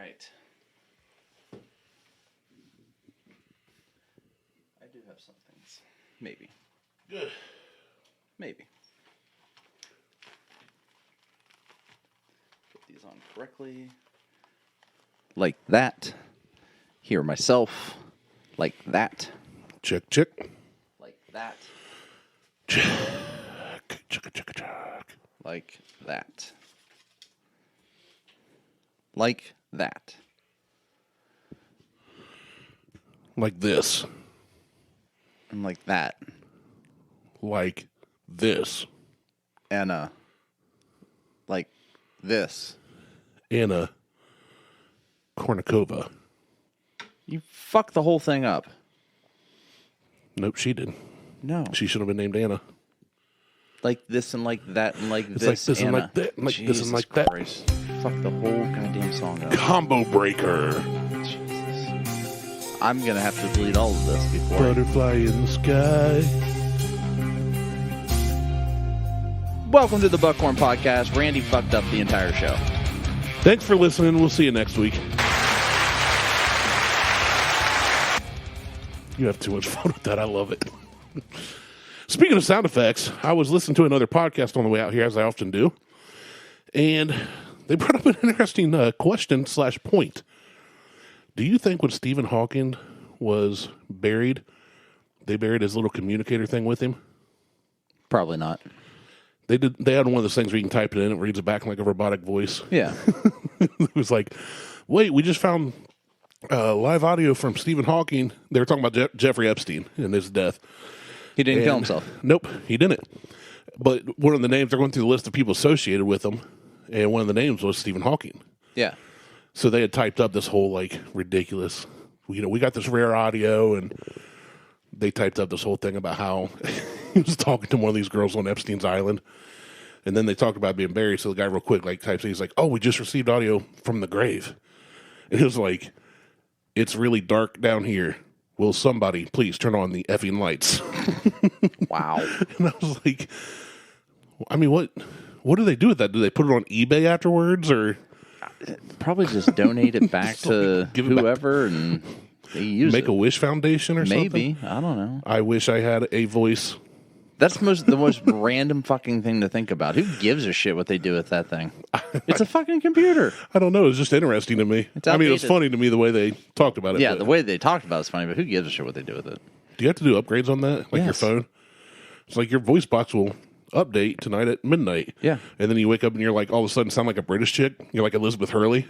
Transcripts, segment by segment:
right. I do have some things. Maybe. Good. Maybe. Put these on correctly. Like that. Hear myself. Like that. Check, check. Like that. Check, check, check, check. Like that. Like that. Like this. And like that. Like this. Anna. Like this. Anna Kournikova. You fucked the whole thing up. Nope, she did. No. She should have been named Anna. Like this and like that and like It's this. like this Anna. and like that, and like Jesus this and like Christ. Fuck the whole goddamn song up. Combo breaker. Jesus. I'm gonna have to delete all of this before. Butterfly in the sky. Welcome to the Buckhorn Podcast. Randy fucked up the entire show. Thanks for listening. We'll see you next week. You have too much fun with that. I love it. Speaking of sound effects, I was listening to another podcast on the way out here, as I often do, and they brought up an interesting question/point. Do you think when Stephen Hawking was buried, they buried his little communicator thing with him? Probably not. They did. They had one of those things where you can type it in, it reads it back like a robotic voice. Yeah. It was like, wait, we just found live audio from Stephen Hawking. They were talking about Jeffrey Epstein and his death. He didn't kill himself. Nope, he didn't. But one of the names, they're going through the list of people associated with him, and one of the names was Stephen Hawking. Yeah. So they had typed up this whole, like, ridiculous, we got this rare audio, and they typed up this whole thing about how he was talking to one of these girls on Epstein's Island, and then they talked about being buried, so the guy real quick, like, types, he's like, oh, we just received audio from the grave. And it was like, it's really dark down here. Will somebody please turn on the effing lights? Wow. And I was like, I mean, what do they do with that? Do they put it on eBay afterwards, or Probably just donate it back to give it whoever and they use make it. a Wish Foundation or Maybe. something? I don't know. I wish I had a voice. That's the most random fucking thing to think about. Who gives a shit what they do with that thing? It's a fucking computer. I don't know. It's just interesting to me. I mean, it was outdated. funny to me the way they talked about it. Yeah, but the way they talked about it's funny, but who gives a shit what they do with it? do you have to do upgrades on that? Like your Yes. phone? It's like your voice box will update tonight at midnight. Yeah. And then you wake up and you're like, all of a sudden sound like a British chick. You're like Elizabeth Hurley.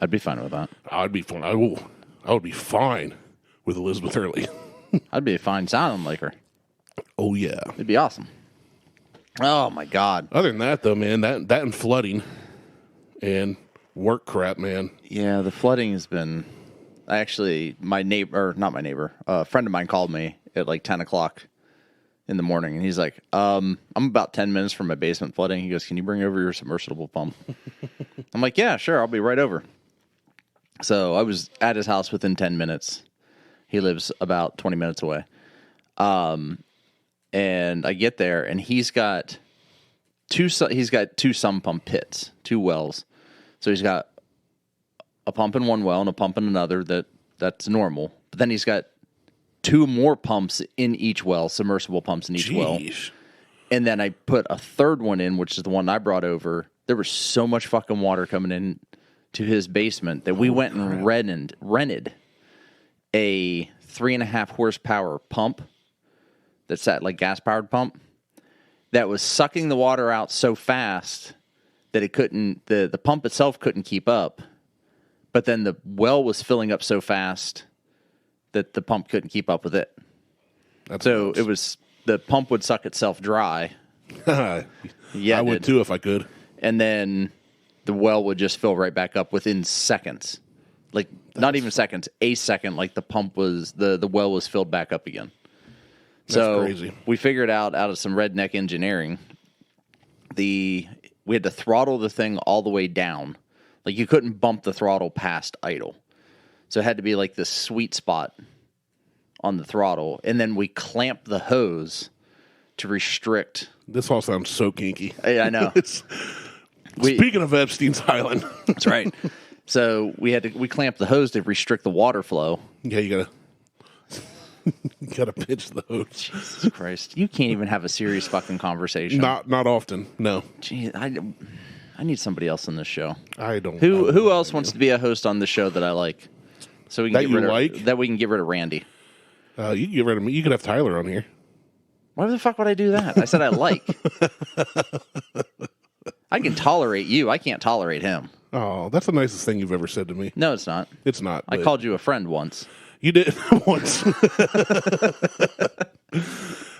I'd be fine with that. I'd be fine. I would be fine with Elizabeth Hurley. I'd be fine sounding like her. Oh, yeah. It'd be awesome. Oh, my God. Other than that, though, man, that and flooding and work crap, man. Yeah, the flooding has been... Actually, my neighbor... Not my neighbor. A friend of mine called me at like 10 o'clock in the morning, and he's like, I'm about 10 minutes from my basement flooding. He goes, can you bring over your submersible pump? I'm like, yeah, sure, I'll be right over. So I was at his house within 10 minutes. He lives about 20 minutes away. And I get there, and he's got two sump pump pits, 2 wells. So he's got a pump in one well and a pump in another that's normal. But then he's got 2 more pumps in each well, submersible pumps in each well. And then I put a third one in, which is the one I brought over. There was so much fucking water coming in to his basement that we went and rented a 3.5 horsepower pump that's that like gas powered pump that was sucking the water out so fast that it couldn't, the pump itself couldn't keep up. But then the well was filling up so fast that the pump couldn't keep up with it. So it was, the pump would suck itself dry. Yeah, I would too if I could. And then the well would just fill right back up within seconds. Like, not even seconds, a second, like the pump was, the well was filled back up again. So crazy. We figured out of some redneck engineering, we had to throttle the thing all the way down. Like, you couldn't bump the throttle past idle. So it had to be like this sweet spot on the throttle. And then we clamped the hose to restrict. This all sounds so kinky. I know. Speaking of Epstein's Island. That's right. So we clamped the hose to restrict the water flow. Yeah, you gotta pitch the hose. Jesus Christ. You can't even have a serious fucking conversation. Not often. No, Gee, I need somebody else in this show. I don't. Who else wants to be a host on the show that I like? So we can that we can get rid of Randy. You can get rid of me. You could have Tyler on here. Why the fuck would I do that? I said I like. I can tolerate you. I can't tolerate him. Oh, that's the nicest thing you've ever said to me. No, it's not. It's not. I called you a friend once. You did once.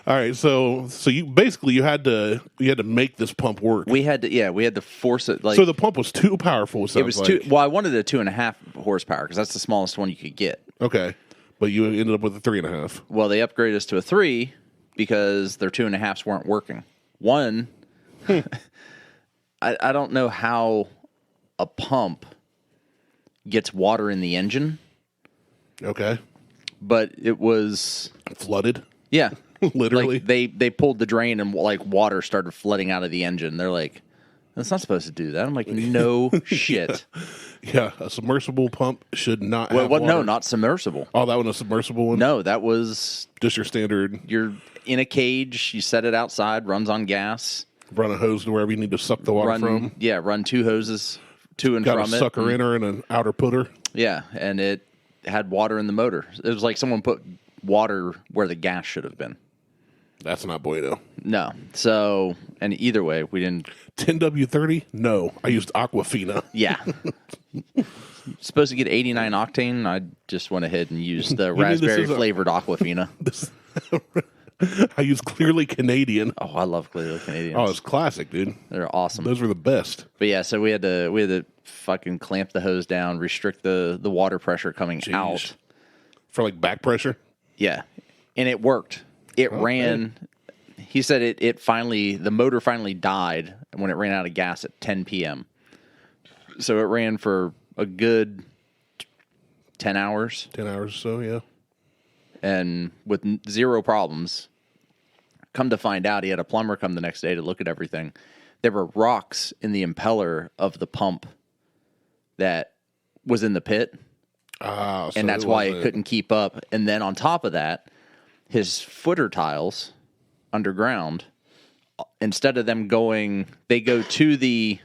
All right, so you basically you had to make this pump work. We had to force it. Like, so the pump was too powerful. It was too. Well, I wanted a 2.5 horsepower because that's the smallest one you could get. Okay, but you ended up with a 3.5. Well, they upgraded us to a 3 because their 2.5s weren't working. One, I don't know how a pump gets water in the engine. Okay, but it was flooded. Yeah. Literally, like they pulled the drain and like water started flooding out of the engine. They're like, "That's not supposed to do that." I'm like, "No shit." Yeah, a submersible pump should not. Have water. No, not submersible. Oh, that was a submersible one. No, that was just your standard. You're in a cage. You set it outside. Runs on gas. Run a hose to wherever you need to suck the water from. Yeah, run 2 hoses to and Got from it. Got a sucker inner and an outer putter. Yeah, and it had water in the motor. It was like someone put water where the gas should have been. That's not bueno. No. So, and either way, we didn't. 10W30? No. I used Aquafina. Yeah. Supposed to get 89 octane. I just went ahead and used the raspberry flavored Aquafina. I use Clearly Canadian. Oh, I love Clearly Canadian. Oh, it's classic, dude. They're awesome. Those were the best. But yeah, so we had to fucking clamp the hose down, restrict the water pressure coming out. For like back pressure? Yeah. And it worked. It ran. He said the motor finally died when it ran out of gas at 10 p.m. So it ran for a good 10 hours. 10 hours or so, yeah. And with zero problems. Come to find out, he had a plumber come the next day to look at everything. There were rocks in the impeller of the pump that was in the pit. And that's why it couldn't keep up. And then on top of that, his footer tiles underground, instead of them going, they go to the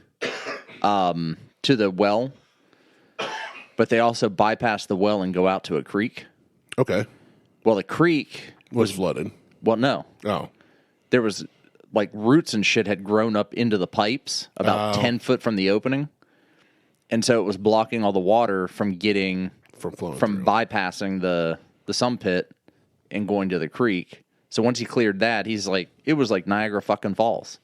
well, but they also bypass the well and go out to a creek. Okay. Well, the creek was flooded. Well, no. Oh. There was like roots and shit had grown up into the pipes about 10 foot from the opening. And so it was blocking all the water from bypassing the sump pit and going to the creek. So once he cleared that, he's like, it was like Niagara fucking Falls.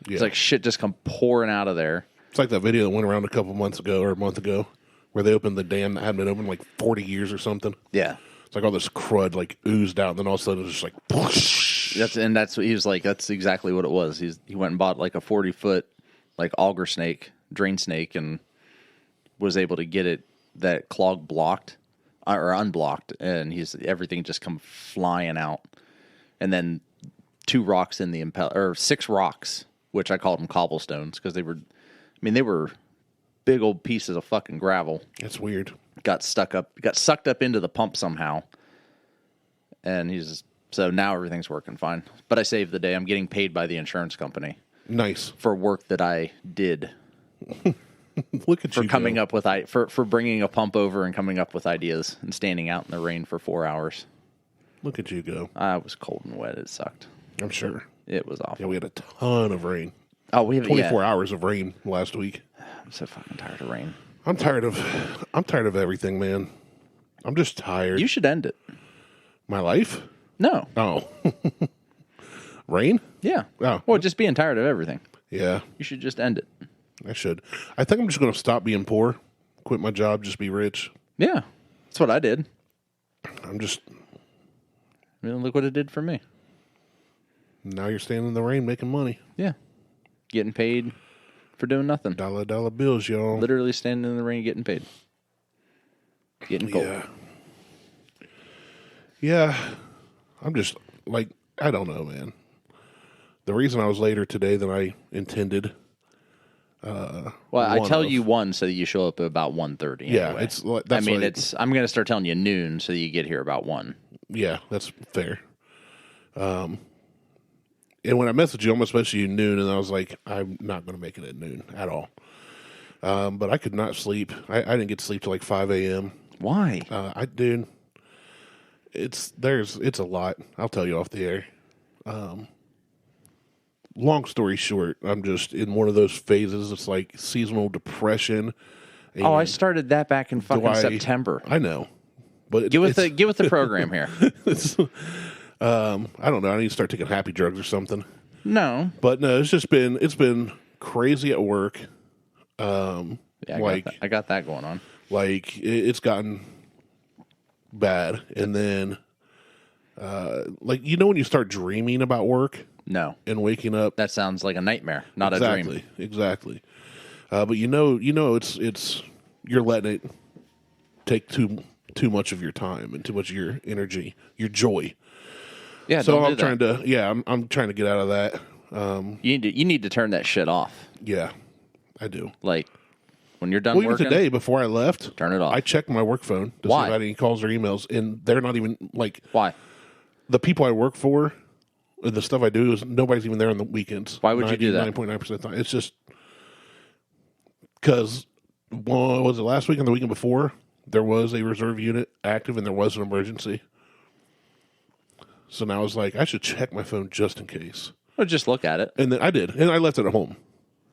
Yeah. It's like shit just come pouring out of there. It's like that video that went around a month ago, where they opened the dam that hadn't been open in like 40 years or something. Yeah. It's like all this crud like oozed out, and then all of a sudden it was just like, whoosh. That's what he was like. That's exactly what it was. He went and bought like a 40-foot like auger snake, drain snake, and was able to get that clog blocked or unblocked, and everything just come flying out. And then 2 rocks in the impeller, or 6 rocks, which I called them cobblestones because they were big old pieces of fucking gravel. That's weird. Got sucked up into the pump somehow, and so now everything's working fine. But I saved the day. I'm getting paid by the insurance company. Nice. For work that I did. Look at you coming up with for bringing a pump over and coming up with ideas and standing out in the rain for 4 hours. Look at you go. I was cold and wet. It sucked. I'm sure. It was awful. Yeah, we had a ton of rain. Oh, we have 24 hours of rain last week. I'm so fucking tired of rain. I'm tired of everything, man. I'm just tired. You should end it. My life? No. Oh. Rain? Yeah. Oh. Well, just being tired of everything. Yeah. You should just end it. I should. I think I'm just going to stop being poor, quit my job, just be rich. Yeah. That's what I did. Look what it did for me. Now you're standing in the rain making money. Yeah. Getting paid for doing nothing. Dollar bills, y'all. Literally standing in the rain getting paid. Getting cold. Yeah. Yeah. I'm just, I don't know, man. The reason I was later today than I intended Well, I tell you 1 so that you show up at about 1:30. Yeah, anyway. that's I mean, like, I'm going to start telling you noon so that you get here about 1. yeah, that's fair. And when I messaged you, I almost messaged you noon, and I was like, I'm not going to make it at noon at all. But I could not sleep. I didn't get to sleep till like 5 a.m. Why? Dude, it's a lot. I'll tell you off the air. Long story short, I'm just in one of those phases. It's like seasonal depression. Oh, I started that back in fucking September. I know, but Get with the program here. I don't know. I need to start taking happy drugs or something. No, But no, it's been crazy at work. yeah, I got that going on. Like it's gotten bad, and then like when you start dreaming about work No, and waking up. that sounds like a nightmare, not a dream. Exactly. But it's you're letting it take too much of your time and too much of your energy, your joy. Yeah, So don't I'm do trying that. I'm trying to get out of that. You need to turn that shit off. Yeah, I do. Like when you're done Well, even working, today, before I left, turn it off. I checked my work phone to see Why? if I had any calls or emails, and they're not even like Why? the people I work for. The stuff I do is nobody's even there on the weekends. Why would you do that? 99.9% of the time. It's just because was it last week and the weekend before there was a reserve unit active and there was an emergency. So now I was like, I should check my phone just in case. Or just look at it. And then I did, and I left it at home.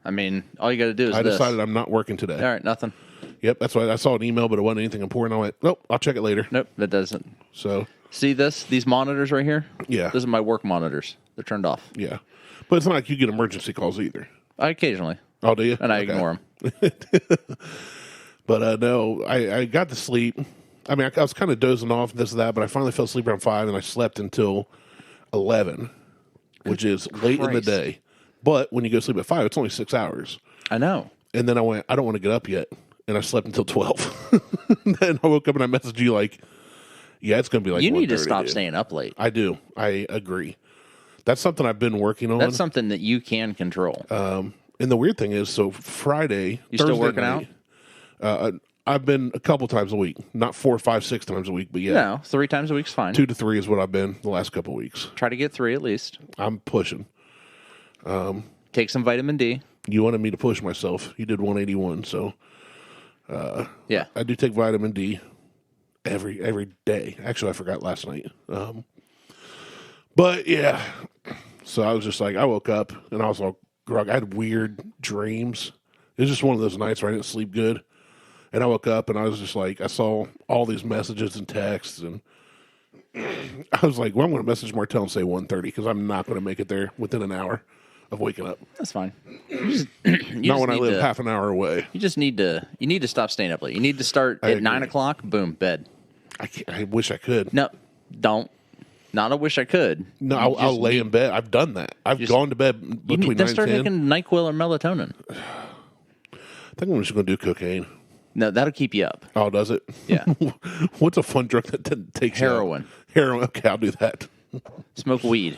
I mean, all you got to do is I this. decided I'm not working today. All right, nothing. Yep, that's why I saw an email, but it wasn't anything important. I went, nope, I'll check it later. Nope, that doesn't. So, See these monitors right here? Yeah. Those are my work monitors. They're turned off. yeah. But it's not like you get emergency calls either. Occasionally. Oh, do you? And I Okay. ignore them. But no, I got to sleep. I mean, I was kind of dozing off, this and that, but I finally fell asleep around 5, and I slept until 11, which is late in the Christ. day. But when you go to sleep at 5, it's only 6 hours. I know. And then I went, I don't want to get up yet. And I slept until 12. Then I woke up and I messaged you like, yeah, it's going to be like You need to 1:30, stop dude. staying up late. I do. I agree. That's something I've been working on. That's something that you can control. And the weird thing is, so Friday, You still Thursday working night, I've been a couple times a week, not 4, 5, 6 times a week, but yeah, No, 3 times a week's fine. 2 to 3 is what I've been the last couple of weeks. Try to get 3 at least. I'm pushing. Take some vitamin D. You wanted me to push myself. You did 181, so Yeah. I do take vitamin D every day. Actually, I forgot last night. But yeah, so I was just like, I woke up and I was all groggy. I had weird dreams. It was just one of those nights where I didn't sleep good. And I woke up and I was just like, I saw all these messages and texts, and I was like, well, I'm going to message Martell and say 1:30 because I'm not going to make it there within an hour of waking up. That's fine. Not when I live half an hour away. You just need to stop staying up late. You need to start at agree. 9 o'clock, boom, bed. I wish I could. No, don't. Not a wish I could. No, You I'll just lay need- in bed. I've done that. I've gone to bed You between need 9 to and start 10. taking NyQuil or melatonin. I think I'm just going to do cocaine. No, that'll keep you up. Oh, does it? Yeah. What's a fun drug that takes you out? Heroin. Heroin. Okay, I'll do that. Smoke weed.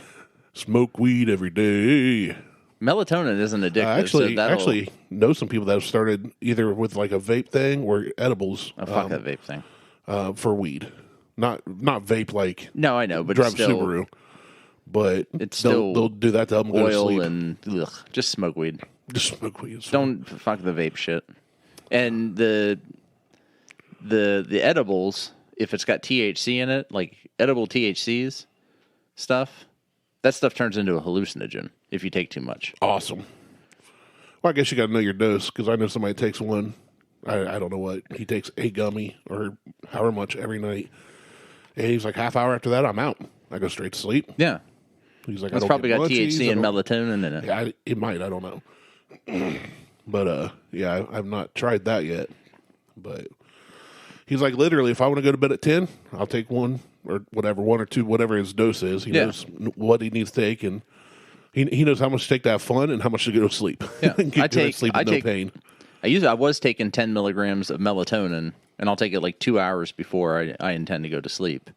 Smoke weed every day. Melatonin isn't addictive. I actually, so that'll, actually know some people that have started either with like a vape thing or edibles oh, fuck that vape thing. for weed. Not vape like No, I know, but drive it's still Subaru. But It's still they'll do that to help them go to oil sleep. and ugh, just smoke weed. Just smoke weed. Don't fuck the vape shit. And the edibles, if it's got THC in it, like edible THCs stuff, that stuff turns into a hallucinogen if you take too much. Awesome. Well, I guess you got to know your dose because I know somebody takes one. I don't know what he takes, a gummy or however much every night, and he's like half hour after that I'm out. I go straight to sleep. Yeah. He's like, It's I don't probably get got munchies, THC I and don't- melatonin in it. Yeah, it might. I don't know. But yeah, I've not tried that yet. But he's like, literally, if I want to go to bed at 10, I'll take one or whatever, 1 or 2, whatever his dose is. He Yeah. knows what he needs to take, and he knows how much to take to have fun and how much to go to sleep. Yeah. Get I to sleep with no pain. I was taking 10 milligrams of melatonin, and I'll take it like 2 hours before I intend to go to sleep.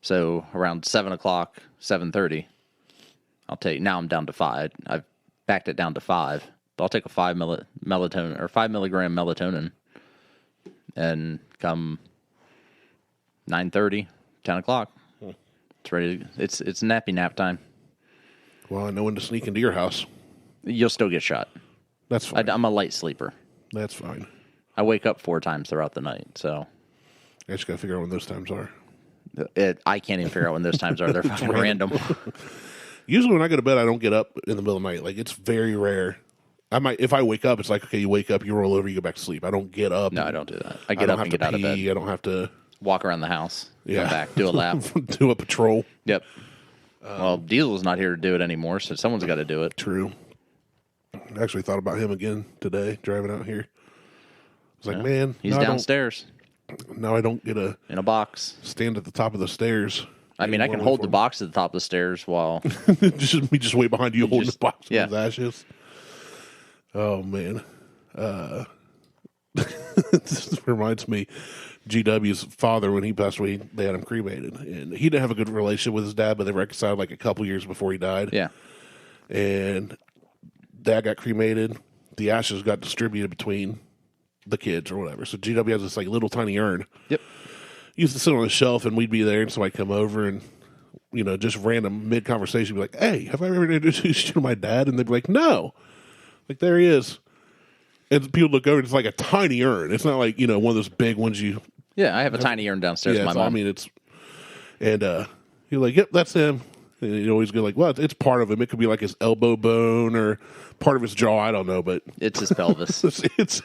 So around 7 o'clock, 7:30, I'll take. Now I'm down to 5. I've backed it down to 5, I'll take a 5 milligram melatonin, and come 9:30, 10 o'clock, it's ready. It's nappy nap time. Well, I know when to sneak into your house. You'll still get shot. That's fine. I'm a light sleeper. That's fine. I wake up 4 times throughout the night, so I just got to figure out when those times are. I can't even figure out when those times are. They're fucking random. Usually when I go to bed, I don't get up in the middle of the night. Like, it's very rare. If I wake up, it's like, okay, you wake up, you roll over, you go back to sleep. I don't get up. No, I don't do that. I get up and get out of bed. I don't have to Walk around the house. Yeah. Come back. Do a lap. do a patrol. Yep. Well, Diesel's not here to do it anymore, so someone's got to do it. True. I actually thought about him again today, driving out here. I was like, man. He's downstairs. Now I don't get to in a box. Stand at the top of the stairs. I mean, I can hold the box at the top of the stairs while... we just wait behind you holding the box with his ashes. Oh, man. This reminds me, GW's father, when he passed away, they had him cremated. And he didn't have a good relationship with his dad, but they reconciled like a couple years before he died. Yeah. And dad got cremated. The ashes got distributed between the kids or whatever. So GW has this like little tiny urn. Yep. He used to sit on the shelf, and we'd be there, and somebody come over and, you know, just random mid-conversation, be like, hey, have I ever introduced you to my dad? And they'd be like, no. Like, there he is. And people look over, and it's like a tiny urn. It's not like, you know, one of those big ones you... Yeah, I have a tiny urn downstairs with my mom. I mean, it's... And you're like, yep, that's him. And you always go like, well, it's part of him. It could be like his elbow bone or part of his jaw. I don't know, but... It's his pelvis. it's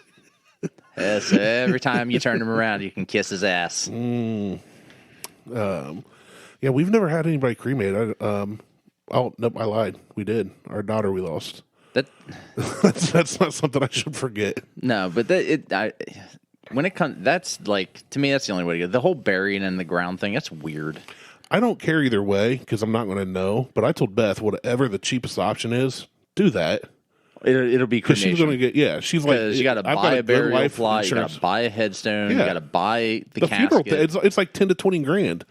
Yes, every time you turn him around, you can kiss his ass. Yeah, we've never had anybody cremated. Oh, nope, I lied. We did. Our daughter we lost. That's not something I should forget. No, but when it comes, that's like, to me, that's the only way to go. The whole burying in the ground thing, that's weird. I don't care either way because I'm not going to know. But I told Beth, whatever the cheapest option is, do that. It'll be cremation. She's going to get, she's like, you got to buy a burial plot, you got to buy a headstone, you got to buy the casket. Funeral, it's like 10 to 20 grand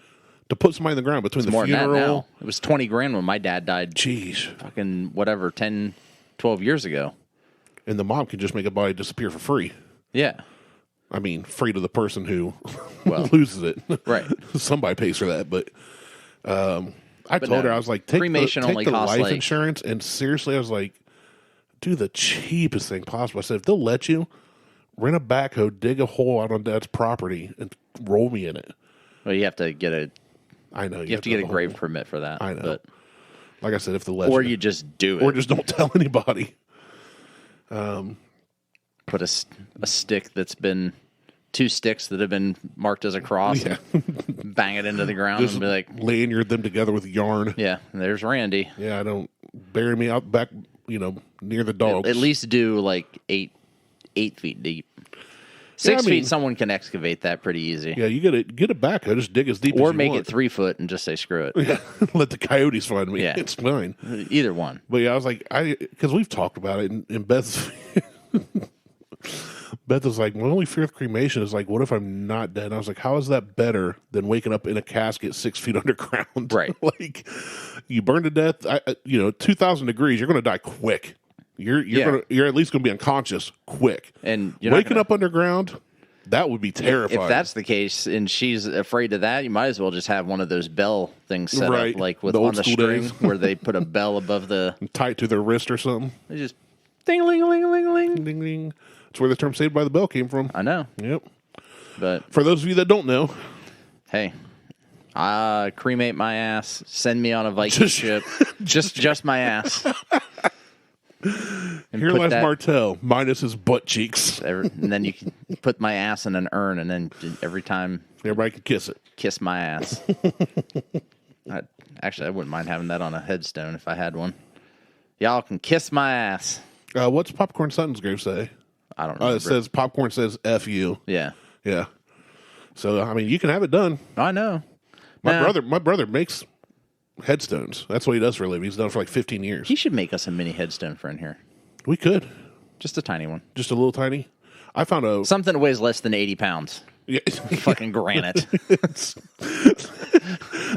to put somebody in the ground between the funeral. It was 20 grand when my dad died. Jeez. Fucking whatever, 10, 12 years ago. And the mom can just make a body disappear for free. Yeah. I mean, free to the person who loses it. Right. Somebody pays for that, but I told her, I was like, take cremation only the costs life insurance, and seriously, I was like, do the cheapest thing possible. I said, if they'll let you, rent a backhoe, dig a hole out on Dad's property, and roll me in it. Well, you have to get a... I know. You have to get a grave permit for that. I know. But, like I said, if they'll let you... Or you just do it. Or just don't tell anybody. Put a stick that's been... 2 sticks that have been marked as a cross. Yeah. And bang it into the ground just and be like... lanyard them together with yarn. Yeah, and there's Randy. Yeah, I don't... Bury me out back, you know, near the dogs. At least do like 8 feet deep. 6 feet, someone can excavate that pretty easy. Yeah, you get a backhoe, just dig as deep as you want. Or make it 3 foot and just say screw it. Yeah, let the coyotes find me. Yeah. It's fine. Either one. But yeah, I was like, because we've talked about it, and Beth was like, my only fear of cremation is like, what if I'm not dead? And I was like, how is that better than waking up in a casket 6 feet underground? Right. Like, you burn to death, 2,000 degrees, you're going to die quick. You're at least going to be unconscious quick. And waking up underground, that would be terrifying. If that's the case, and she's afraid of that, you might as well just have one of those bell things set up, like with on the string, where they put a bell above the tight to their wrist or something. They just ding ling ling ling ling ding ding. That's where the term "Saved by the Bell" came from. I know. Yep. But for those of you that don't know, hey, cremate my ass. Send me on a Viking ship. just my ass. Here lies Martell, minus his butt cheeks. And then you can put my ass in an urn, and then every time everybody can kiss it. Kiss my ass. Actually, I wouldn't mind having that on a headstone if I had one. Y'all can kiss my ass. What's Popcorn Sutton's grave say? I don't know. It says Popcorn says F you. Yeah. Yeah. So I mean, you can have it done. I know. My brother makes headstones. That's what he does for a living. He's done it for like 15 years. He should make us a mini headstone for in here. We could. Just a tiny one. Just a little tiny. I found something that weighs less than 80 pounds. Yeah. Fucking granite. It's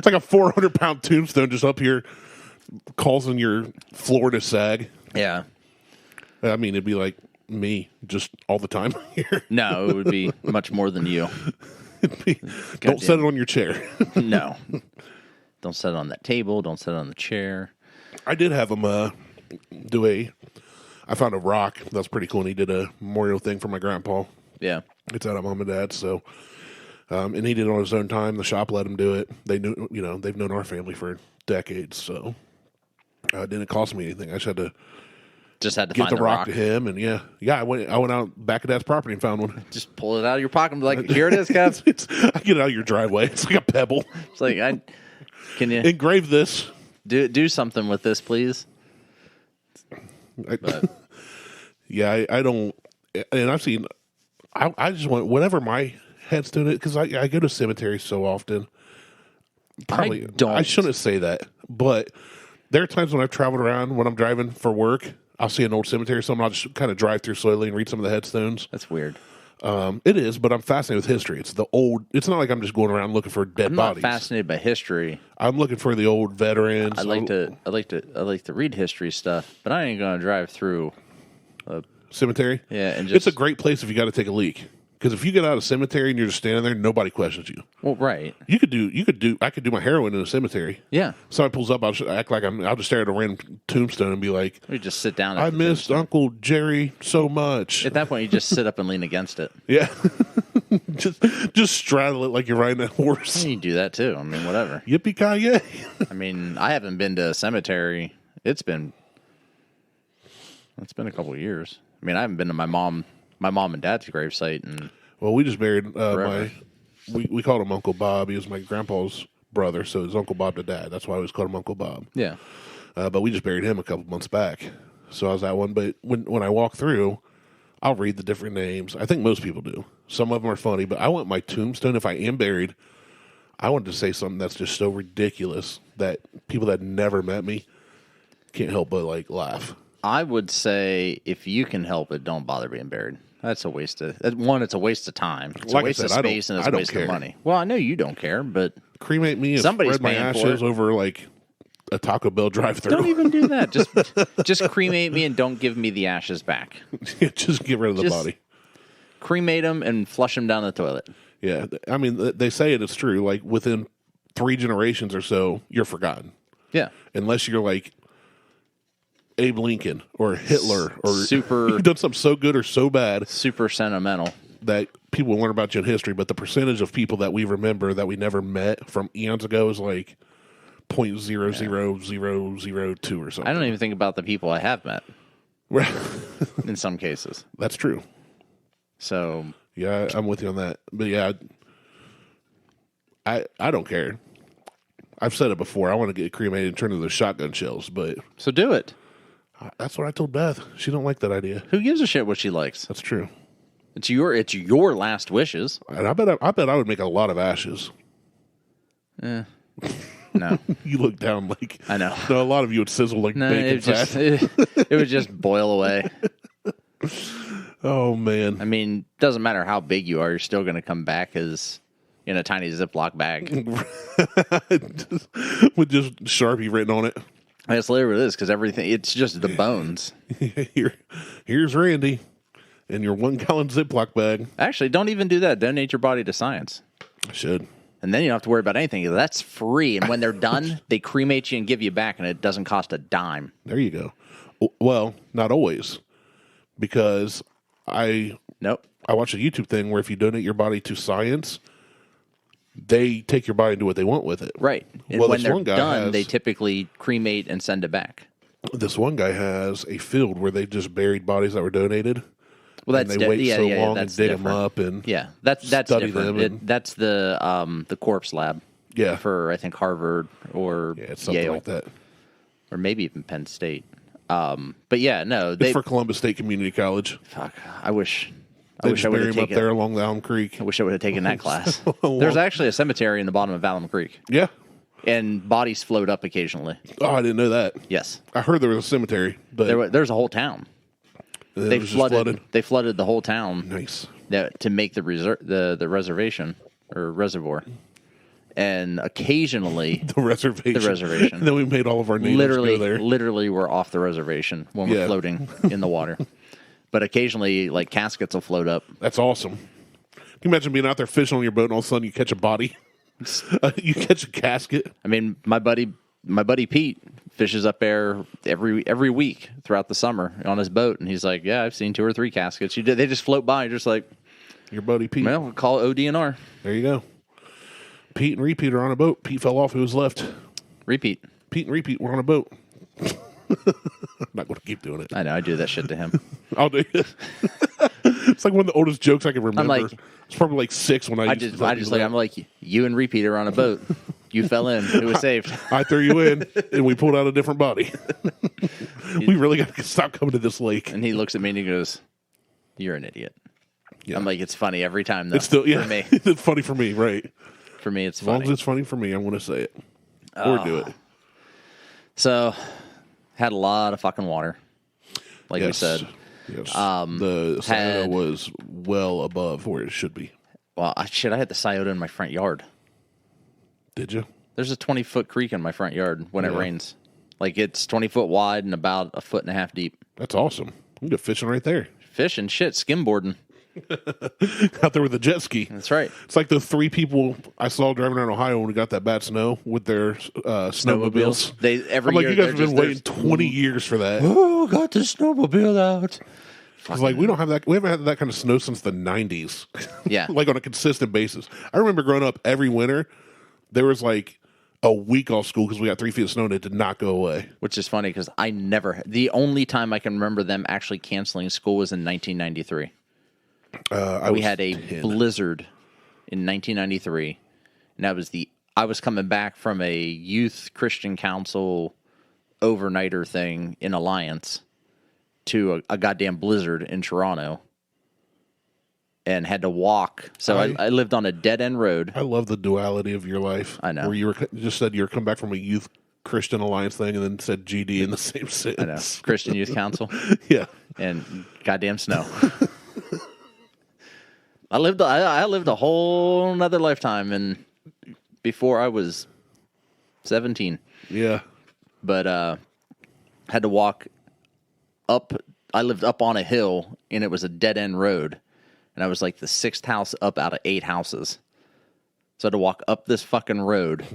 like a 400-pound tombstone just up here causing your floor to sag. Yeah. I mean, it'd be like me just all the time here. No, it would be much more than you. Don't set it on your chair. No. Don't set it on that table. Don't set it on the chair. I did have him I found a rock that's pretty cool, and he did a memorial thing for my grandpa. Yeah. It's out at Mom and Dad's, so and he did it on his own time. The shop let him do it. They knew, they've known our family for decades, so it didn't cost me anything. I just had to find get the rock to him, and yeah. I went out back of Dad's property and found one. Just pull it out of your pocket and be like, here it is, Kev. I get it out of your driveway. It's like a pebble. It's like, can you engrave this? Do something with this, please. Yeah, I don't, and I've seen. I just want whenever my head's doing it because I go to cemeteries so often. Probably I shouldn't say that, but there are times when I've traveled around when I'm driving for work. I'll see an old cemetery, so I'll just kind of drive through slowly and read some of the headstones. That's weird. It is, but I'm fascinated with history. It's the old. It's not like I'm just going around looking for dead bodies. I'm not fascinated by history. I'm looking for the old veterans. I like to read history stuff, but I ain't gonna drive through a cemetery. Yeah, and it's a great place if you got to take a leak. Because if you get out of a cemetery and you're just standing there, nobody questions you. Well, right. I could do my heroin in a cemetery. Yeah. Somebody pulls up, I'll just stare at a random tombstone and be like, you just sit down. I missed Uncle Jerry so much. At that point, you just sit up and lean against it. Yeah. just straddle it like you're riding a horse. You do that too. I mean, whatever. Yippee-ki-yay. I mean, I haven't been to a cemetery. It's been a couple of years. I mean, I haven't been to my mom and dad's gravesite. And well, we just buried we called him Uncle Bob. He was my grandpa's brother, so it was Uncle Bob to Dad. That's why I always called him Uncle Bob. Yeah. But we just buried him a couple months back. So I was at one. But when I walk through, I'll read the different names. I think most people do. Some of them are funny, but I want my tombstone, if I am buried, I want to say something that's just so ridiculous that people that never met me can't help but laugh. I would say if you can help it, don't bother being buried. That's a waste of it's a waste of time. It's a waste of space and it's a waste of money. Well, I know you don't care, but cremate me and somebody's spread my ashes over a Taco Bell drive-thru. Don't even do that. Just cremate me and don't give me the ashes back. Just get rid of the body. Cremate them and flush them down the toilet. Yeah, I mean they say it's true. Like within 3 generations or so, you're forgotten. Yeah, unless you're like Abe Lincoln or Hitler or you've done something so good or so bad, super sentimental that people will learn about you in history. But the percentage of people that we remember that we never met from eons ago is like 0.00002 or something. I don't even think about the people I have met. In some cases, that's true. So yeah, I'm with you on that. But yeah, I don't care. I've said it before. I want to get cremated and turn into those shotgun shells, but so do it. That's what I told Beth. She don't like that idea. Who gives a shit what she likes? That's true. It's your last wishes. And I bet I would make a lot of ashes. No. You look down like I know. No, a lot of you would sizzle like bacon fat. It would just boil away. Oh man. I mean, doesn't matter how big you are, you're still going to come back as in a tiny Ziploc bag with just Sharpie written on it. That's literally what it is because everything, it's just the bones. Here's Randy in your 1 gallon Ziploc bag. Actually, don't even do that. Donate your body to science. I should. And then you don't have to worry about anything. That's free. And when they're done, they cremate you and give you back, and it doesn't cost a dime. There you go. Well, not always. Because I watched a YouTube thing where if you donate your body to science, they take your body and do what they want with it. Right. And when they're done, they typically cremate and send it back. This one guy has a field where they just buried bodies that were donated. Well, that's and they wait so long and dig them up and that's study different. them. That's the corpse lab. Yeah, for I think Harvard or it's something Yale like that, or maybe even Penn State. But yeah, no, it's for Columbus State Community College. Fuck, I wish I would have taken up there along the Alum Creek. I wish I would have taken that class. There's actually a cemetery in the bottom of Alum Creek. Yeah. And bodies float up occasionally. Oh, I didn't know that. Yes. I heard there was a cemetery, but there's a whole town. They flooded. They flooded the whole town. Nice. To make the reservation or reservoir, and occasionally The reservation. The reservation. And then we made all of our neighbors go there. literally we're off the reservation when we're floating in the water. But occasionally, like, caskets will float up. That's awesome. Can you imagine being out there fishing on your boat and all of a sudden you catch a body? You catch a casket? I mean, my buddy Pete fishes up there every week throughout the summer on his boat, and he's like, "Yeah, I've seen 2 or 3 caskets. They just float by, just like Your buddy Pete. well, we'll call it ODNR. There you go. Pete and Repeat are on a boat. Pete fell off. Who was left? Repeat. Pete and Repeat were on a boat. I'm not going to keep doing it. I know I do that shit to him. I'll do it. It's like one of the oldest jokes I can remember. I'm like, it's probably like 6 when I used to I just like, I'm like, you and Repeat are on a boat. You fell in. It was saved. I threw you in, and we pulled out a different body. We really got to stop coming to this lake. And he looks at me and he goes, "You're an idiot." Yeah. I'm like, it's funny every time, though. It's still, yeah, For me, it's funny for me, right? for me, it's As long funny. as it's funny for me, I'm going to say it or do it. So, had a lot of fucking water, like we said. Yes. The Santa was well above where it should be. Well, I had the Scioto in my front yard. Did you? There's a 20-foot creek in my front yard when it rains. Like, it's 20 foot wide and about 1.5 feet deep. That's awesome. You can go fishing right there. Fishing, shit, skimboarding. Out there with a jet ski. That's right. It's like the 3 people I saw driving around Ohio when we got that bad snow with their snowmobiles. Every I'm like, year, you guys have they're been just- waiting 20 years for that. Oh, got the snowmobile out. It's like we don't have that. We haven't had that kind of snow since the 90s. Yeah. Like on a consistent basis. I remember growing up every winter, there was like a week off school because we got 3 feet of snow and it did not go away. Which is funny because the only time I can remember them actually canceling school was in 1993. We had a blizzard in 1993, and I was coming back from a youth Christian council overnighter thing in Alliance to a goddamn blizzard in Toronto, and had to walk. So I lived on a dead end road. I love the duality of your life. I know. Where you just said you were come back from a youth Christian Alliance thing and then said GD in the same sentence. I know, Christian Youth Council, Yeah. and goddamn snow. I lived a whole nother lifetime and before I was 17. Yeah. But had to walk up. I lived up on a hill, and it was a dead end road, and I was like the 6th house up out of 8 houses. So I had to walk up this fucking road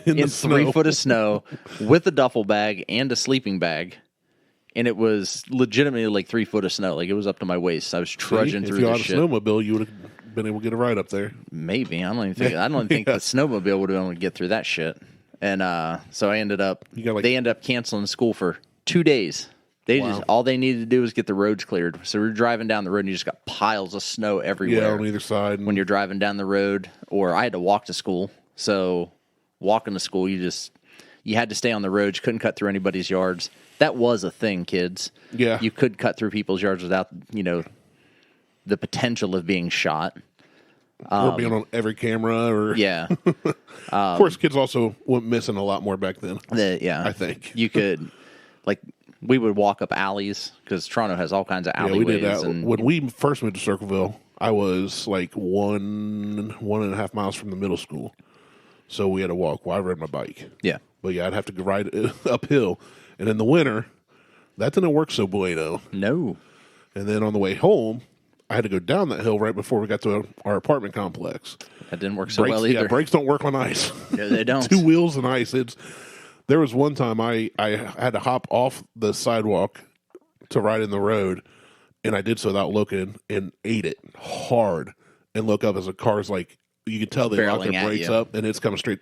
in 3 foot of snow with a duffel bag and a sleeping bag, and it was legitimately like 3 foot of snow. Like, it was up to my waist. I was trudging through this this shit. shit. If you had a snowmobile, you would have been able to get a ride up there. Maybe. I don't even think the snowmobile would have been able to get through that shit. And so I ended up. They ended up canceling school for 2 days. All they needed to do was get the roads cleared. So we were driving down the road, and you just got piles of snow everywhere. Yeah, on either side. When you're driving down the road, or I had to walk to school. So walking to school, you had to stay on the roads. You couldn't cut through anybody's yards. That was a thing, kids. Yeah, you could cut through people's yards without the potential of being shot. Or being on every camera, or yeah. Of course, kids also went missing a lot more back then. I think you could, like, we would walk up alleys because Toronto has all kinds of alleyways. Yeah, we did that. And when we first moved to Circleville, I was like 1.5 miles from the middle school, so we had to walk. Well, I rode my bike. Yeah, but yeah, I'd have to ride uphill, and in the winter, that didn't work so bueno. No. And then on the way home, I had to go down that hill right before we got to our apartment complex. That didn't work so well either. Yeah, brakes don't work on ice. Yeah, they don't. 2 wheels and ice. There was one time I had to hop off the sidewalk to ride in the road, and I did so without looking and ate it hard and look up as a car's like, you can tell they locked their brakes up, and it's coming straight.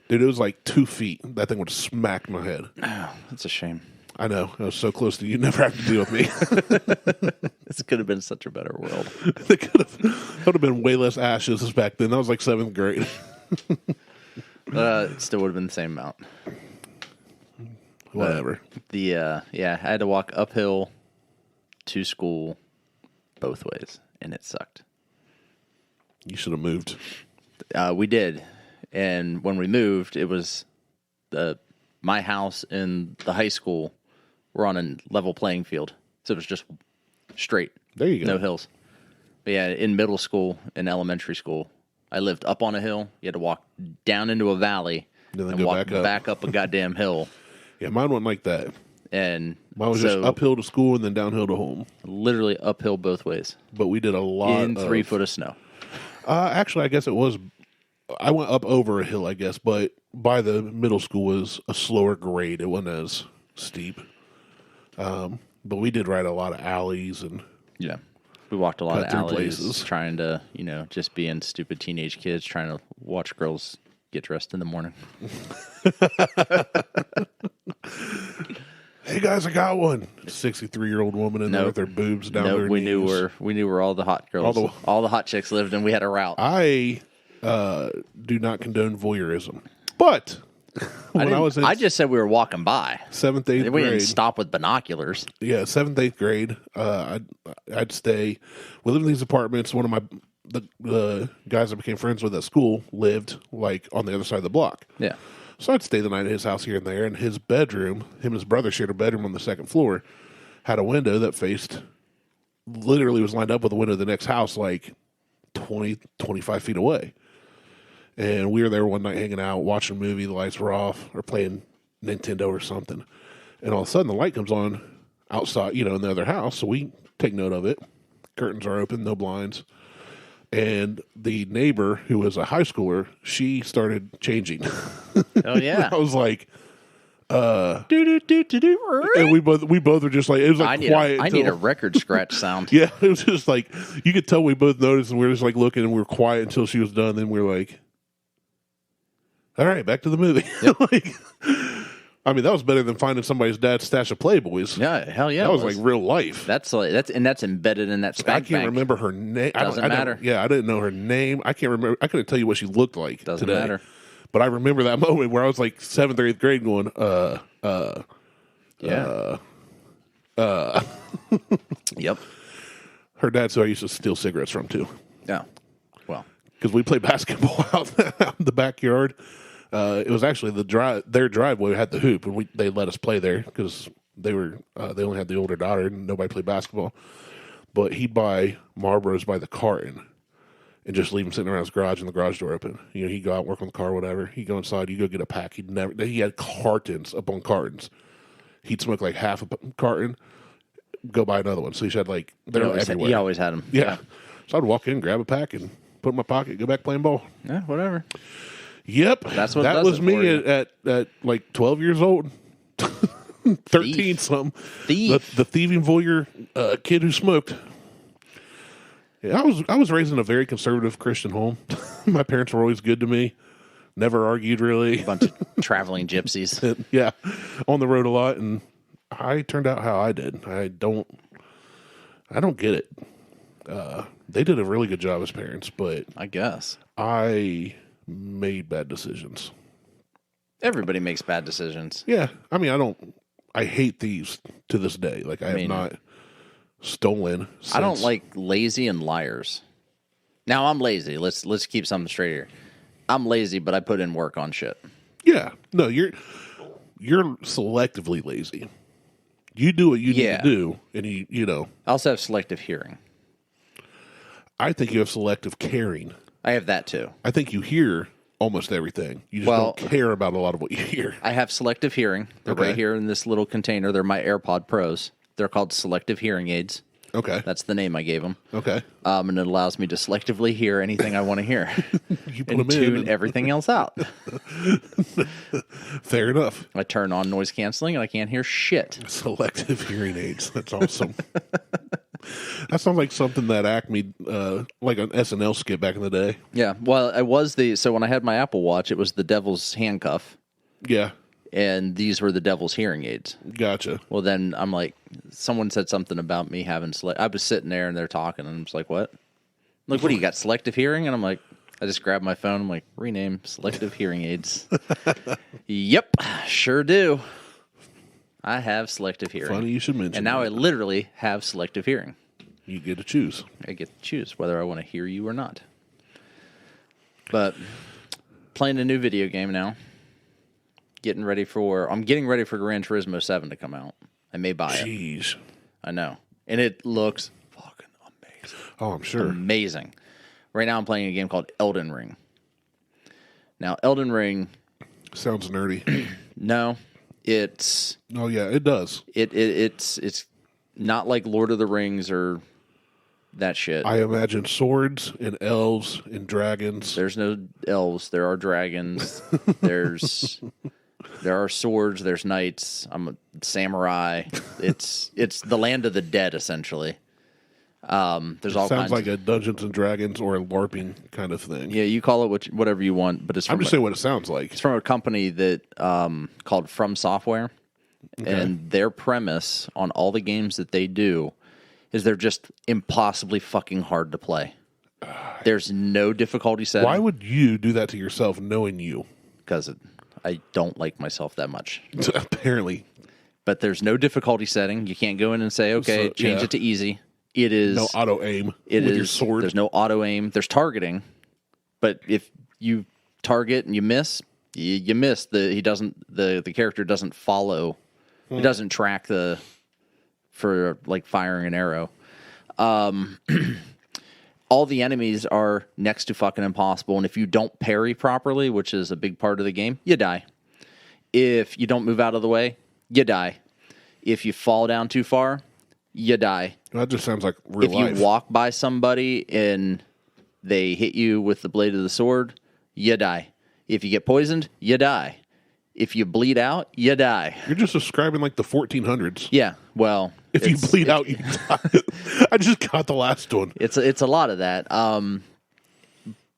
Dude, it was like 2 feet. That thing would smack my head. Oh, that's a shame. I know. I was so close to you. Never have to deal with me. This could have been such a better world. It would have been way less ashes back then. That was like 7th grade. It still would have been the same amount. Whatever. I had to walk uphill to school both ways, and it sucked. You should have moved. We did, and when we moved, it was my house and the high school were on a level playing field, so it was just straight. There you go. No hills. But yeah, in middle school and elementary school, I lived up on a hill. You had to walk down into a valley Then and go walk back up. a goddamn hill. Yeah, mine wasn't like that. And Mine was so just uphill to school and then downhill to home. literally uphill both ways But we did a lot in 3 foot of snow. Actually, I guess it was. I went up over a hill, I guess, but by the middle school was a slower grade. It wasn't as steep. But we did ride a lot of alleys and Yeah. We walked a lot Cut of through alleys places. trying to, just being stupid teenage kids trying to watch girls get dressed in the morning. hey guys, I got one. 63-year-old woman in there Nope. with her boobs down No, their we knees. knew where all the hot girls, all the hot chicks lived, and we had a route. I do not condone voyeurism, but when I was in I just said we were walking by. 7th, 8th We grade, didn't stop with binoculars. yeah, 7th, 8th grade, I'd stay. We lived in these apartments. One of the guys I became friends with at school lived like on the other side of the block. Yeah. So I'd stay the night at his house here and there, and his bedroom, him and his brother shared a bedroom on the second floor, had a window that literally was lined up with the window of the next house, like 20, 25 feet away. And we were there one night hanging out, watching a movie, the lights were off, or playing Nintendo or something. And all of a sudden the light comes on outside, in the other house, so we take note of it. Curtains are open, no blinds. And the neighbor, who was a high schooler, she started changing. Oh yeah. I was like, And and we both were just like, it was like quiet. I need a until- record scratch sound. Yeah, it was just like, you could tell we both noticed, and we were just like looking, and we were quiet until she was done. Then we were like, all right, back to the movie. I mean, that was better than finding somebody's dad's stash of Playboys. Yeah, hell yeah. That it was like real life. that's embedded in that I spank can't bank. remember her name. Doesn't matter. Yeah, I didn't know her name. I can't remember. I couldn't tell you what she looked like Doesn't today. matter. But I remember that moment where I was like 7th or 8th grade going, Yeah. Yep. her dad's who I used to steal cigarettes from too. Yeah. Well, Because we played basketball out in the backyard. It was actually their driveway had the hoop, and they let us play there because they only had the older daughter and nobody played basketball. But he'd buy Marlboros by the carton and just leave them sitting around his garage and the garage door open. He'd go out, work on the car, whatever. He'd go inside, you go get a pack. He had cartons upon cartons. He'd smoke like half a carton, go buy another one. So he had like, they're everywhere. he always had them. Yeah. So I'd walk in, grab a pack, and put it in my pocket, go back playing ball. Yeah, whatever. Yep. That's what that does was it for me you. at like 12 years old. 13 Thief. something. Thief. The thieving voyeur kid who smoked. Yeah, I was raised in a very conservative Christian home. My parents were always good to me. Never argued really. Bunch of traveling gypsies. Yeah. On the road a lot, and I turned out how I did. I don't get it. They did a really good job as parents, but I guess. I made bad decisions. Everybody makes bad decisions. Yeah, I mean, I hate thieves to this day. Like, I have not stolen. I don't since- like lazy and liars. Now I'm lazy. Let's keep something straight here. I'm lazy, but I put in work on shit. Yeah, no, you're selectively lazy. You do what you need Yeah. to do, and you I also have selective hearing. I think you have selective caring. I have that too. I think you hear almost everything. You just Well- don't care about a lot of what you hear. I have selective hearing. They're Okay. right here in this little container. They're my AirPod Pros. They're called selective hearing aids. Okay. That's the name I gave them. Okay. And it allows me to selectively hear anything I want to hear You put and them in. tune everything else out. Fair enough. I turn on noise canceling and I can't hear shit. Selective hearing aids. That's awesome. That sounds like something that Acme, like an SNL skit back in the day. Yeah. Well, so when I had my Apple Watch, it was the devil's handcuff, Yeah. and these were the devil's hearing aids. Gotcha. Well, then I'm like, someone said something about me having I was sitting there and they're talking, and I'm just like, what? Like, what do you got, selective hearing? And I'm like, I just grabbed my phone. I'm like, rename selective hearing aids. Yep, sure do. I have selective hearing. Funny you should mention And now I that. literally have selective hearing. You get to choose. I get to choose whether I want to hear you or not. But playing a new video game now. I'm getting ready for Gran Turismo 7 to come out. I may buy it. Jeez. I know. And it looks fucking amazing. Oh, I'm sure. Amazing. Right now I'm playing a game called Elden Ring. Now, Elden Ring... Sounds nerdy. No, it's... Oh, yeah, it does. It's not like Lord of the Rings or that shit. I imagine swords and elves and dragons. There's no elves. There are dragons. There are swords. There's knights. I'm a samurai. It's the land of the dead, essentially. There's all Sounds kinds. like a Dungeons and Dragons or a LARPing kind of thing. Yeah, you call it whatever you want, but it's I'm from just saying what it sounds like. it's from a company that called From Software, and their premise on all the games that they do is they're just impossibly fucking hard to play. There's no difficulty setting. Why would you do that to yourself knowing you? Because I don't like myself that much. Apparently. But there's no difficulty setting. You can't go in and say, okay, change it to easy. It is no auto aim it with is, your sword. There's no auto aim. There's targeting. But if you target and you miss, you miss. The character doesn't follow. It doesn't track for like firing an arrow. All the enemies are next to fucking impossible, and if you don't parry properly, which is a big part of the game, you die. If you don't move out of the way, you die. If you fall down too far, you die. That just sounds like real If life. you walk by somebody and they hit you with the blade of the sword, you die. If you get poisoned, you die. If you bleed out, you die. You're just describing like the 1400s. Yeah, well... If you bleed out, you die. I just got the last one. It's a lot of that.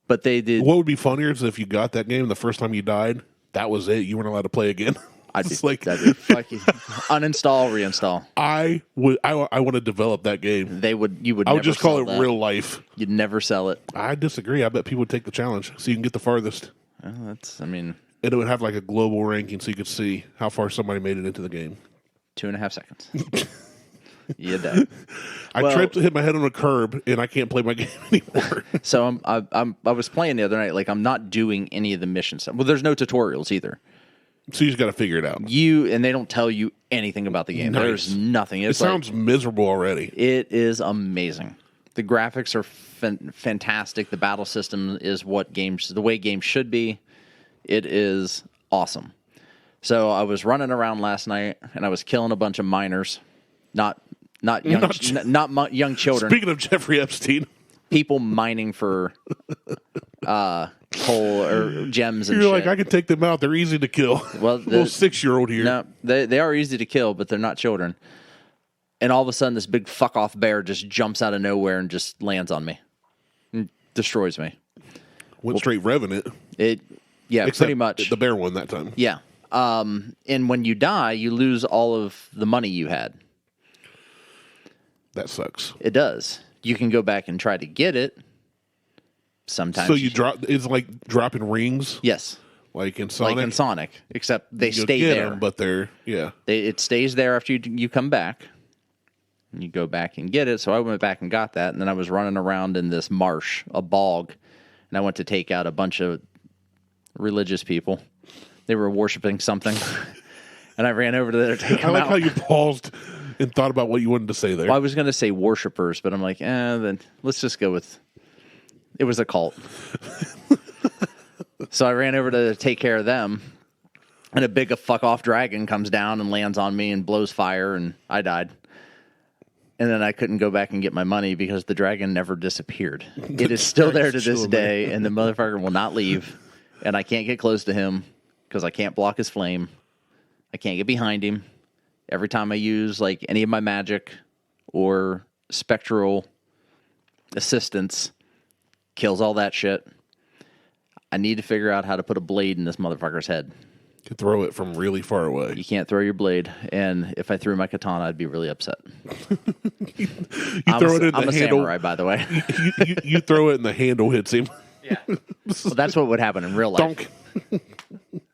But they did... What would be funnier is if you got that game the first time you died, that was it. You weren't allowed to play again. I'd be, It's like, that'd be fucking... Uninstall, reinstall. I want to develop that game. You would I would never just call sell it that. real life. You'd never sell it. I disagree. I bet people would take the challenge so you can get the farthest. Well, that's, I mean, And it would have like a global ranking so you could see how far somebody made it into the game. 2.5 seconds. You're dead. I tripped and hit my head on a curb and I can't play my game anymore. So I was playing the other night. Like, I'm not doing any of the missions. Well, there's no tutorials either. So you just got to figure it out. And they don't tell you anything about the game. Nice. There's nothing. It sounds miserable already. It is amazing. The graphics are fantastic. The battle system is the way games should be. It is awesome. So I was running around last night and I was killing a bunch of miners, not young children. Speaking of Jeffrey Epstein, people mining for coal or gems and you're shit. like, I can take them out. They're easy to kill. Well, little 6-year-old here. No, they are easy to kill, but they're not children. And all of a sudden, this big fuck off bear just jumps out of nowhere and just lands on me, and destroys me. Went straight Revenant. Pretty much. The bear one that time. Yeah. And when you die, you lose all of the money you had. That sucks. It does. You can go back and try to get it. Sometimes. So you drop. It's like dropping rings. Yes. Like in Sonic. Like in Sonic, except they You'll stay get there. them, but they're It stays there after you come back. And you go back and get it. So I went back and got that, and then I was running around in this marsh, a bog, and I went to take out a bunch of religious people. They were worshiping something, and I ran over to there to take them I like out. how you paused and thought about what you wanted to say there. Well, I was going to say worshipers, but I'm like, then let's just go with. It was a cult. So I ran over to take care of them, and a big fuck off dragon comes down and lands on me and blows fire, and I died. And then I couldn't go back and get my money because the dragon never disappeared. It is still there to this day, and the motherfucker will not leave. And I can't get close to him because I can't block his flame. I can't get behind him. Every time I use like any of my magic or spectral assistance, kills all that shit. I need to figure out how to put a blade in this motherfucker's head. You could throw it from really far away. You can't throw your blade, and if I threw my katana, I'd be really upset. You throw it in I'm the a handle. samurai, by the way. You throw it and the handle hits him. Yeah. Well, that's what would happen in real life.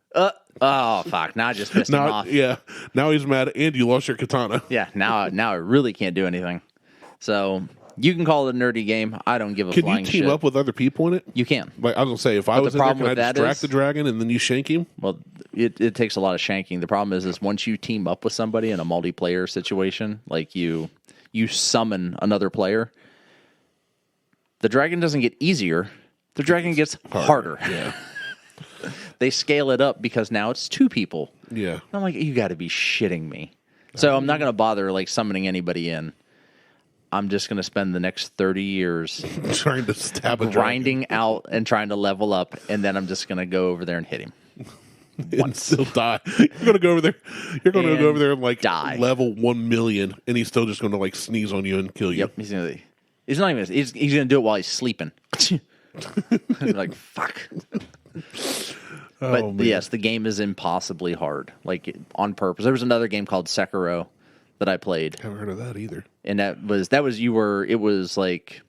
Donk. Oh, fuck. Now I just pissed him Now, off. yeah. Now he's mad, and you lost your katana. Yeah, now I really can't do anything. So you can call it a nerdy game. I don't give a Can flying you team shit. up with other people in it? You can. Like I was gonna say, if I was the in there, problem can I with that distract is- the dragon and then you shank him? Well, it takes a lot of shanking. The problem is once you team up with somebody in a multiplayer situation, like you summon another player, The dragon doesn't get easier. The dragon gets harder. Yeah. They scale it up because now it's 2 people. Yeah. And I'm like, you got to be shitting me. So I'm not going to bother like summoning anybody in. I'm just going to spend the next 30 years Trying to stab a dragon. grinding out and trying to level up, and then I'm just going to go over there and hit him. And still die. You're gonna go over there. You're gonna And go over there and like die. level 1 million, and he's still just gonna like sneeze on you and kill you. Yep. He's not even. He's going to do it while he's sleeping. Like fuck. But man. yes, the game is impossibly hard. Like on purpose. There was another game called Sekiro that I played, Haven't heard of that either. and it was like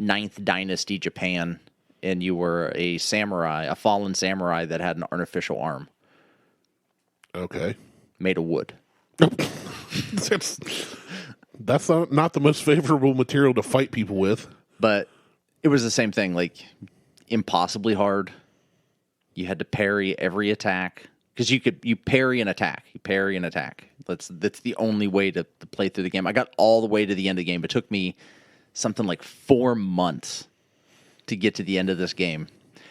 9th Dynasty Japan, and you were a samurai, a fallen samurai that had an artificial arm Okay. made of wood. That's not the most favorable material to fight people with. But it was the same thing, like impossibly hard. You had to parry every attack because you parry and attack. You parry and attack. That's the only way to play through the game. I got all the way to the end of the game. It took me something like 4 months to get to the end of this game.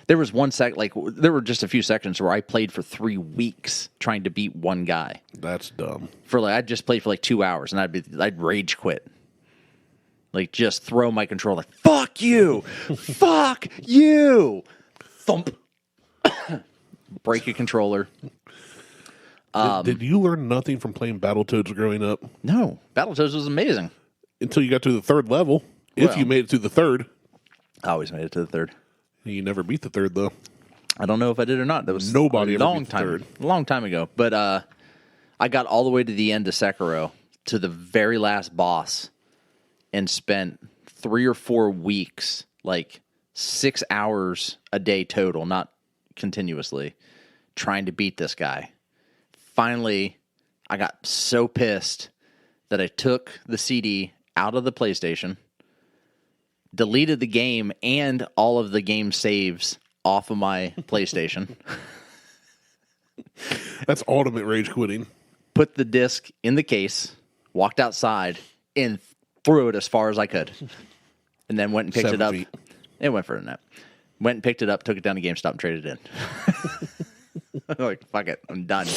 There was there were just a few sections where I played for 3 weeks trying to beat one guy. That's dumb. I'd just played for like 2 hours and I'd rage quit. Like just throw my controller like, fuck you! Fuck you! Thump. Break a controller. Did you learn nothing from playing Battletoads growing up No. Battletoads was amazing. until you got to the 3rd level? If Well. you made it to the 3rd. I always made it to the 3rd. You never beat the 3rd though. I don't know if I did or not. That was Nobody a ever long beat the time, third. long time ago. But I got all the way to the end of Sekiro, to the very last boss, and spent 3 or 4 weeks, like 6 hours a day total, not continuously, trying to beat this guy. Finally, I got so pissed that I took the CD out of the PlayStation, deleted the game and all of the game saves off of my PlayStation, That's ultimate rage quitting. put the disc in the case, walked outside, and threw it as far as I could. And then went and picked 7 it up. feet. It went for a nap. Went and picked it up, took it down to GameStop, and traded it in. Like, fuck it, I'm done.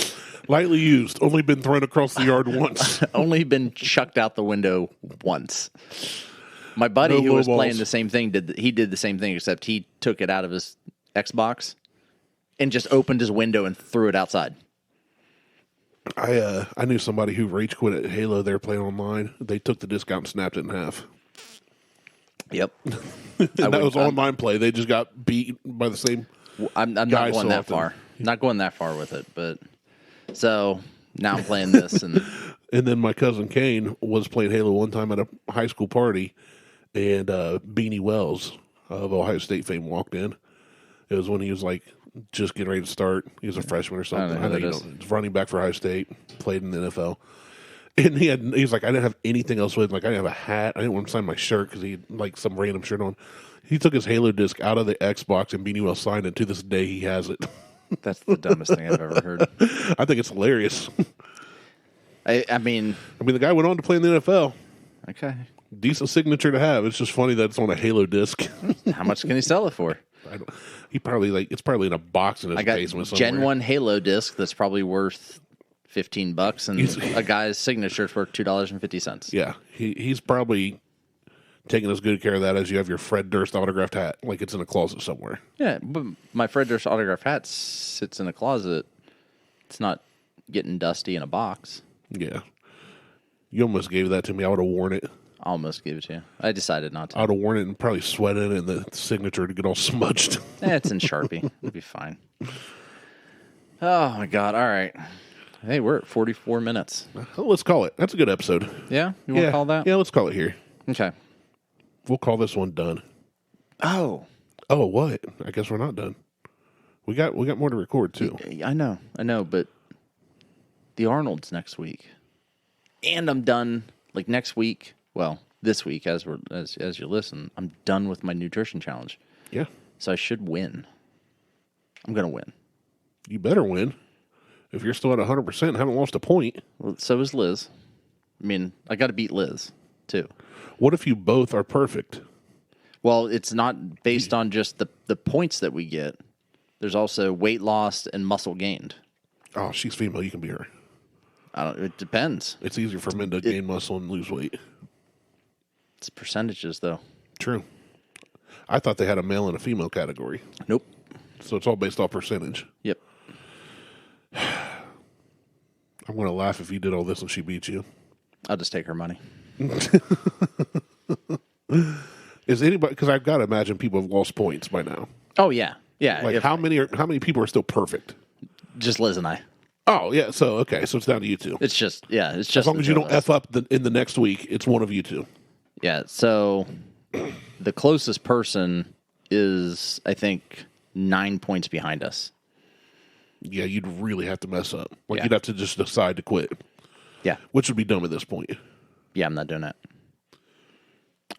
Lightly used. Only been thrown across the yard once. Only been chucked out the window once. My buddy No who low was playing balls. the same thing did the same thing, except he took it out of his Xbox and just opened his window and threw it outside. I knew somebody who rage quit at Halo. They were playing online. They took the disc out and snapped it in half. Yep. And that was online play. They just got beat by the same. I'm not Guy going so that often. far. Not going that far with it, but so now I'm playing this and And then my cousin Kane was playing Halo one time at a high school party, and Beanie Wells of Ohio State fame walked in. It was when he was like just getting ready to start. He was a freshman or something. know who that you is. he's running back for Ohio State, played in the NFL. And he was like, I didn't have anything else with him. Like, I didn't have a hat. I didn't want him to sign my shirt because he had like some random shirt on. He took his Halo disc out of the Xbox and Beanie Wells signed it. To this day, he has it. that's the dumbest thing I've ever heard. I think it's hilarious. I mean, the guy went on to play in the NFL. okay. Decent signature to have. It's just funny that it's on a Halo disc. How much can he sell it for? He probably it's probably in a box in his I got basement somewhere. Gen 1 Halo disc that's probably worth $15, and a guy's signature is worth $2.50. Yeah, he's probably taking as good care of that as you have your Fred Durst autographed hat, like it's in a closet somewhere. Yeah, but my Fred Durst autograph hat sits in a closet. It's not getting dusty in a box. Yeah, you almost gave that to me. I would have worn it. I almost gave it to you. I decided not to. I would have worn it and probably sweated it, and the signature to get all smudged. It's in Sharpie. It'll be fine. Oh my God! All right. Hey, we're at 44 minutes. Oh, let's call it. That's a good episode. Yeah, you want to call that? Yeah, let's call it here. Okay. We'll call this one done. Oh, Oh, what? I guess we're not done. We got more to record too. I know, but the Arnold's next week, and I'm done. Like next week. Well, this week, as you listen, I'm done with my nutrition challenge, Yeah, so I should win. I'm gonna win. you better win. If you're still at 100%, haven't lost a point. Well, so is Liz. I mean, I got to beat Liz too. What if you both are perfect? Well, it's not based on just the points that we get. There's also weight lost and muscle gained. Oh, she's female. You can be her. It depends. It's easier for men to gain muscle and lose weight. It's percentages, though. True. I thought they had a male and a female category. Nope. So it's all based off percentage. Yep. I'm going to laugh if you did all this and she beat you. I'll just take her money. Is anybody? Because I've got to imagine people have lost points by now. Oh yeah, yeah. Like how many people are still perfect? Just Liz and I. Oh yeah. So okay. So it's down to you two. It's just As long as you don't f up in the next week, it's one of you two. Yeah. So the closest person is, I think, 9 points behind us. Yeah, you'd really have to mess up. Like Yeah. you'd have to just decide to quit. Yeah. Which would be dumb at this point. Yeah, I'm not doing that.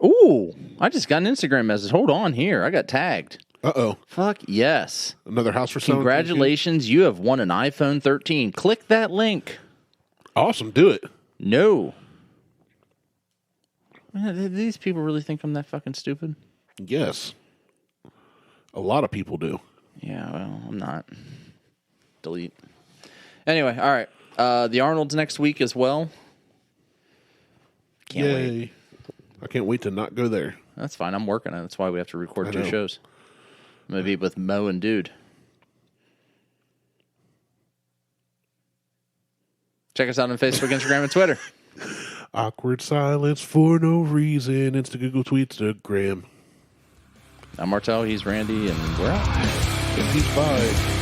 Ooh, I just got an Instagram message. Hold on here. I got tagged. Uh-oh. Fuck yes. Another house for sale. Congratulations, you have won an iPhone 13. Click that link. Awesome. Do it. No. Man, do these people really think I'm that fucking stupid? Yes. A lot of people do. Yeah, well, I'm not. Delete. Anyway, all right. The Arnold's next week as well. Can't Yay. wait. I can't wait to not go there. That's fine. I'm working on it. That's why we have to record I 2 know. shows. I'm going to be with Mo and Dude. Check us out on Facebook, Instagram, and Twitter. Awkward silence for no reason. Insta, Google, Tweetstagram. I'm Martel. He's Randy, and we're out. 55.